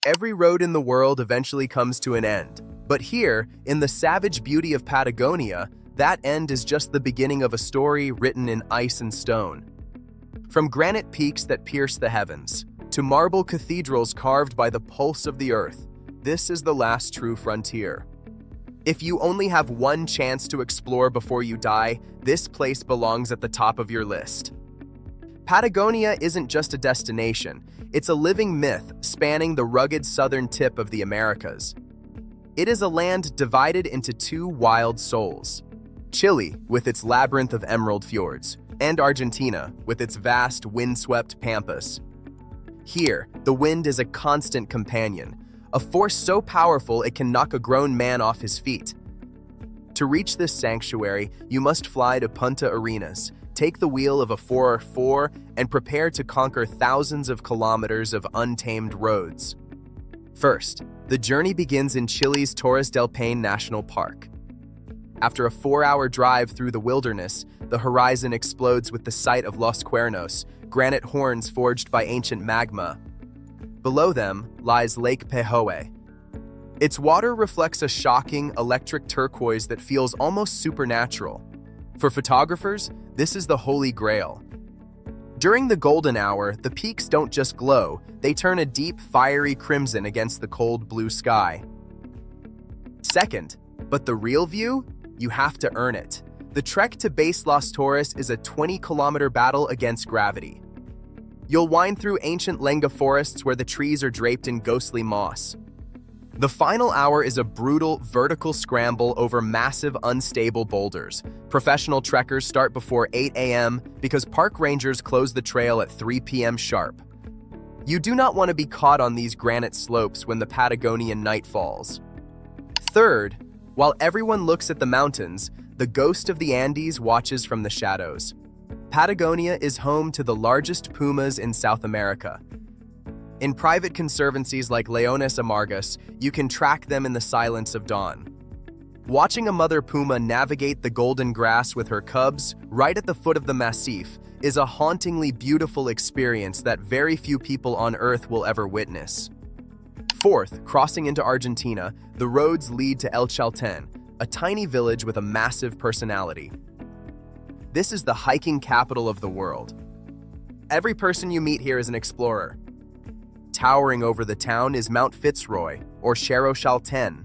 Every road in the world eventually comes to an end. But here, in the savage beauty of Patagonia, that end is just the beginning of a story written in ice and stone. From granite peaks that pierce the heavens, to marble cathedrals carved by the pulse of the earth, this is the last true frontier. If you only have one chance to explore before you die, this place belongs at the top of your list. Patagonia isn't just a destination, it's a living myth spanning the rugged southern tip of the Americas. It is a land divided into two wild souls: Chile, with its labyrinth of emerald fjords, and Argentina, with its vast, windswept pampas. Here, the wind is a constant companion, a force so powerful it can knock a grown man off his feet. To reach this sanctuary, you must fly to Punta Arenas, take the wheel of a 4x4, and prepare to conquer thousands of kilometers of untamed roads. First, the journey begins in Chile's Torres del Paine National Park. After a 4-hour drive through the wilderness, the horizon explodes with the sight of Los Cuernos, granite horns forged by ancient magma. Below them lies Lake Pejoe. Its water reflects a shocking, electric turquoise that feels almost supernatural. For photographers, this is the holy grail. During the golden hour, the peaks don't just glow, they turn a deep, fiery crimson against the cold blue sky. Second, but the real view? You have to earn it. The trek to base Los Torres is a 20-kilometer battle against gravity. You'll wind through ancient lenga forests where the trees are draped in ghostly moss. The final hour is a brutal, vertical scramble over massive, unstable boulders. Professional trekkers start before 8 a.m. because park rangers close the trail at 3 p.m. sharp. You do not want to be caught on these granite slopes when the Patagonian night falls. Third, while everyone looks at the mountains, the ghost of the Andes watches from the shadows. Patagonia is home to the largest pumas in South America. In private conservancies like Leones Amargas, you can track them in the silence of dawn. Watching a mother puma navigate the golden grass with her cubs right at the foot of the massif is a hauntingly beautiful experience that very few people on Earth will ever witness. Fourth, crossing into Argentina, the roads lead to El Chaltén, a tiny village with a massive personality. This is the hiking capital of the world. Every person you meet here is an explorer. Towering over the town is Mount Fitzroy, or Cerro Chaltén.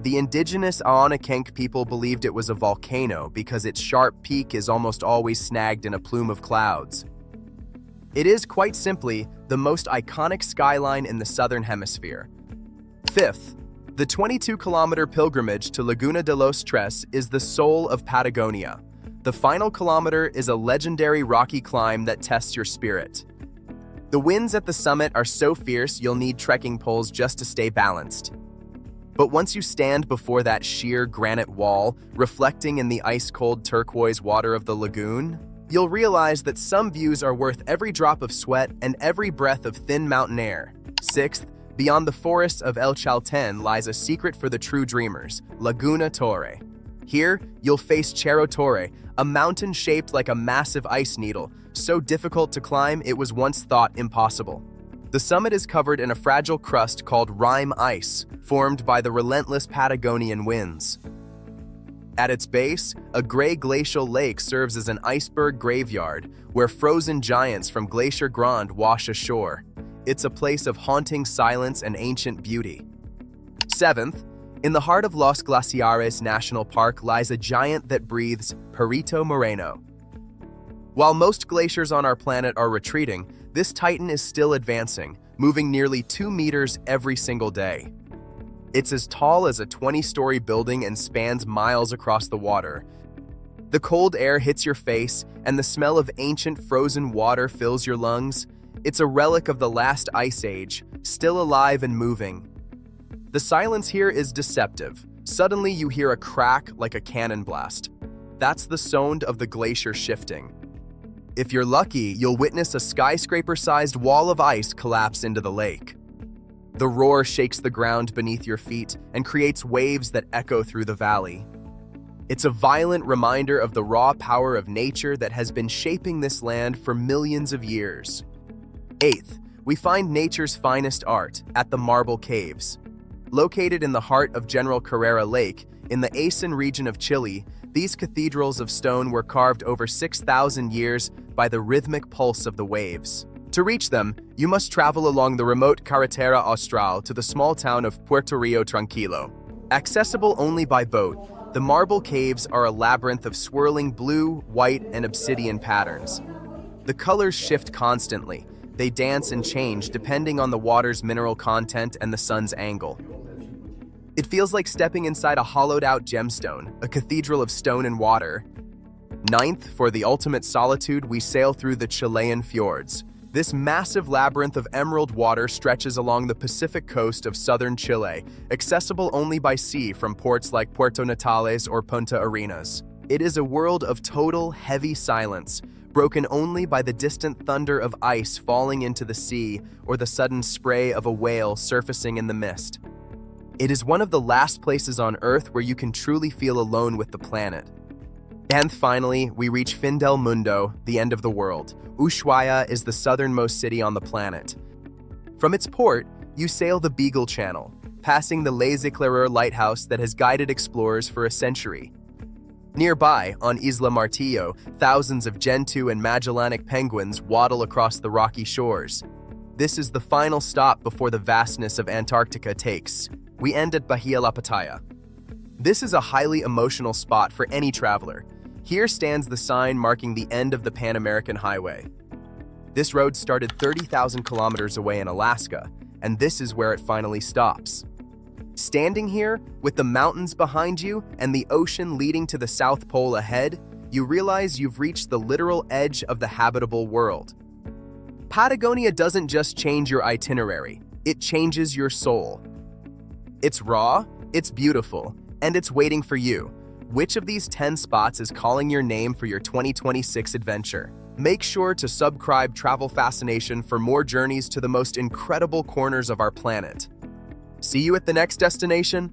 The indigenous Aonakenk people believed it was a volcano because its sharp peak is almost always snagged in a plume of clouds. It is, quite simply, the most iconic skyline in the southern hemisphere. Fifth, the 22-kilometer pilgrimage to Laguna de los Tres is the soul of Patagonia. The final kilometer is a legendary rocky climb that tests your spirit. The winds at the summit are so fierce you'll need trekking poles just to stay balanced. But once you stand before that sheer granite wall, reflecting in the ice-cold turquoise water of the lagoon, you'll realize that some views are worth every drop of sweat and every breath of thin mountain air. Sixth, beyond the forests of El Chaltén lies a secret for the true dreamers, Laguna Torre. Here, you'll face Cerro Torre, a mountain shaped like a massive ice needle, so difficult to climb it was once thought impossible. The summit is covered in a fragile crust called rime ice, formed by the relentless Patagonian winds. At its base, a gray glacial lake serves as an iceberg graveyard where frozen giants from Glacier Grande wash ashore. It's a place of haunting silence and ancient beauty. Seventh, in the heart of Los Glaciares National Park lies a giant that breathes, Perito Moreno. While most glaciers on our planet are retreating, this titan is still advancing, moving nearly 2 meters every single day. It's as tall as a 20-story building and spans miles across the water. The cold air hits your face, and the smell of ancient frozen water fills your lungs. It's a relic of the last ice age, still alive and moving. The silence here is deceptive. Suddenly you hear a crack like a cannon blast. That's the sound of the glacier shifting. If you're lucky, you'll witness a skyscraper-sized wall of ice collapse into the lake. The roar shakes the ground beneath your feet and creates waves that echo through the valley. It's a violent reminder of the raw power of nature that has been shaping this land for millions of years. Eighth, we find nature's finest art at the Marble Caves. Located in the heart of General Carrera Lake, in the Aysén region of Chile, these cathedrals of stone were carved over 6,000 years by the rhythmic pulse of the waves. To reach them, you must travel along the remote Carretera Austral to the small town of Puerto Rio Tranquilo. Accessible only by boat, the Marble Caves are a labyrinth of swirling blue, white, and obsidian patterns. The colors shift constantly. They dance and change depending on the water's mineral content and the sun's angle. It feels like stepping inside a hollowed-out gemstone, a cathedral of stone and water. Ninth, for the ultimate solitude, we sail through the Chilean fjords. This massive labyrinth of emerald water stretches along the Pacific coast of southern Chile, accessible only by sea from ports like Puerto Natales or Punta Arenas. It is a world of total, heavy silence, broken only by the distant thunder of ice falling into the sea or the sudden spray of a whale surfacing in the mist. It is one of the last places on Earth where you can truly feel alone with the planet. And finally, we reach Fin del Mundo, the end of the world. Ushuaia is the southernmost city on the planet. From its port, you sail the Beagle Channel, passing the Les Éclaireurs lighthouse that has guided explorers for a century. Nearby, on Isla Martillo, thousands of Gentoo and Magellanic penguins waddle across the rocky shores. This is the final stop before the vastness of Antarctica takes. We end at Bahía La Pataya. This is a highly emotional spot for any traveler. Here stands the sign marking the end of the Pan American Highway. This road started 30,000 kilometers away in Alaska, and this is where it finally stops. Standing here, with the mountains behind you and the ocean leading to the South Pole ahead, you realize you've reached the literal edge of the habitable world. Patagonia doesn't just change your itinerary, it changes your soul. It's raw, it's beautiful, and it's waiting for you. Which of these 10 spots is calling your name for your 2026 adventure? Make sure to subscribe Travel Fascination for more journeys to the most incredible corners of our planet. See you at the next destination.